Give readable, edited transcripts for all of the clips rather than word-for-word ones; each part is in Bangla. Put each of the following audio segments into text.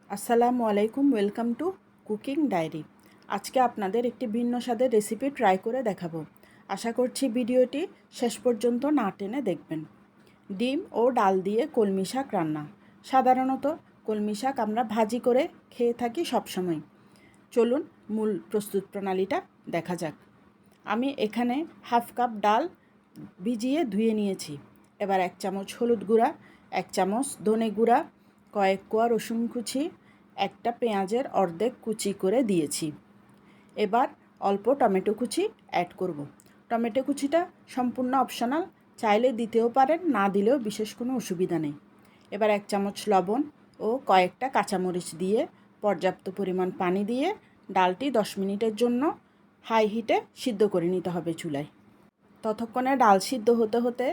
আসসালামু আলাইকুম, ওয়েলকাম টু কুকিং ডায়েরি। আজকে আপনাদের একটি ভিন্ন স্বাদের রেসিপি ট্রাই করে দেখাবো। আশা করছি ভিডিওটি শেষ পর্যন্ত না টেনে দেখবেন। ডিম ও ডাল দিয়ে কলমি শাক রান্না। সাধারণত কলমি শাক আমরা ভাজি করে খেয়ে থাকি সবসময়। চলুন মূল প্রস্তুত প্রণালীটা দেখা যাক। আমি এখানে হাফ কাপ ডাল ভিজিয়ে ধুয়ে নিয়েছি। এবার 1 চামচ হলুদ গুঁড়া, 1 চামচ ধনে গুঁড়া, কয়েক কোয়া রসুন কুচি, একটা পেঁয়াজের অর্ধেক কুচি করে দিয়েছি। এবার অল্প টমেটো কুচি অ্যাড করব। টমেটো কুচিটা সম্পূর্ণ অপশনাল, চাইলে দিতেও পারেন, না দিলেও বিশেষ কোনো অসুবিধা নেই। এবার 1 চামচ লবণ ও কয়েকটা কাঁচামরিচ দিয়ে পর্যাপ্ত পরিমাণ পানি দিয়ে ডালটি 10 মিনিটের জন্য হাই হিটে সিদ্ধ করে নিতে হবে চুলায়। ততক্ষণে ডাল সিদ্ধ হতে হতে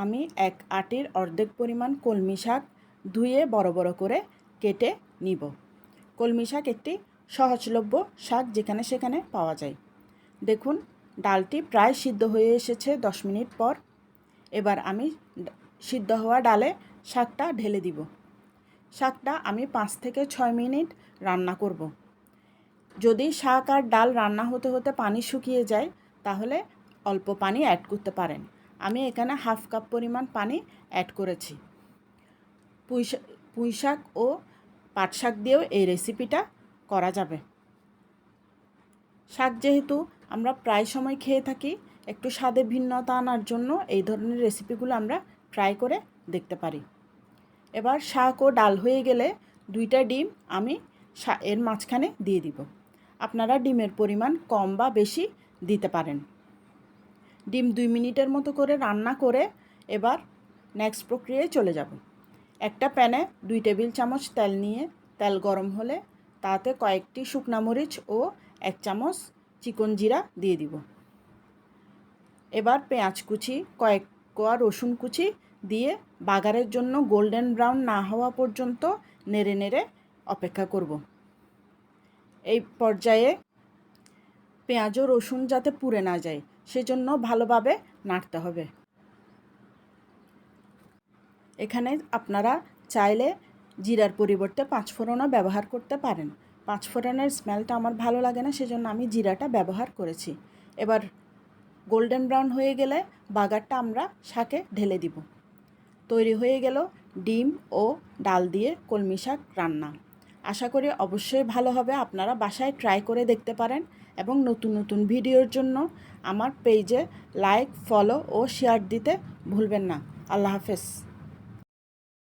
আমি 1 আটির অর্ধেক পরিমাণ কলমি শাক ধুয়ে বড় বড় করে কেটে নিব। কলমি শাক একটি সহজলভ্য শাক, যেখানে সেখানে পাওয়া যায়। দেখুন, ডালটি প্রায় সিদ্ধ হয়ে এসেছে 10 মিনিট পর। এবার আমি সিদ্ধ হওয়া ডালে শাকটা ঢেলে দিব। শাকটা আমি 5 থেকে 6 মিনিট রান্না করব। যদি শাক আর ডাল রান্না হতে হতে পানি শুকিয়ে যায়, তাহলে অল্প পানি অ্যাড করতে পারেন। আমি এখানে হাফ কাপ পরিমাণ পানি অ্যাড করেছি। পুঁই শাক ও পাট শাক দিয়েও এই রেসিপিটা করা যাবে। শাক যেহেতু আমরা প্রায় সময় খেয়ে থাকি, একটু স্বাদে ভিন্নতা আনার জন্য এই ধরনের রেসিপিগুলো আমরা ট্রাই করে দেখতে পারি। এবার শাক ও ডাল হয়ে গেলে 2টা ডিম আমি এর মাঝখানে দিয়ে দিব। আপনারা ডিমের পরিমাণ কম বা বেশি দিতে পারেন। ডিম 2 মিনিটের মতো করে রান্না করে এবার নেক্সট প্রক্রিয়ায় চলে যাব। একটা প্যানে 2 টেবিল চামচ তেল নিয়ে তেল গরম হলে তাতে কয়েকটি শুকনা মরিচ ও 1 চামচ চিকন জিরা দিয়ে দিব। এবার পেঁয়াজ কুচি, কয়েক কোয়া রসুন কুচি দিয়ে বাগারের জন্য গোল্ডেন ব্রাউন না হওয়া পর্যন্ত নেড়ে নেড়ে অপেক্ষা করব। এই পর্যায়ে পেঁয়াজ ও রসুন যাতে পুড়ে না যায়, সেজন্য ভালোভাবে নাড়তে হবে। এখানে আপনারা চাইলে জিরার পরিবর্তে 5 ফোড়নও ব্যবহার করতে পারেন। 5 ফোড়নের স্মেলটা আমার ভালো লাগে না, সেজন্য আমি জিরাটা ব্যবহার করেছি। এবার গোল্ডেন ব্রাউন হয়ে গেলে বাগারটা আমরা শাকে ঢেলে দিব। তৈরি হয়ে গেল ডিম ও ডাল দিয়ে কলমি শাক রান্না। আশা করি অবশ্যই ভালো হবে। আপনারা বাসায় ট্রাই করে দেখতে পারেন এবং নতুন নতুন ভিডিওর জন্য আমার পেজে লাইক, ফলো ও শেয়ার দিতে ভুলবেন না। আল্লাহ হাফেজ।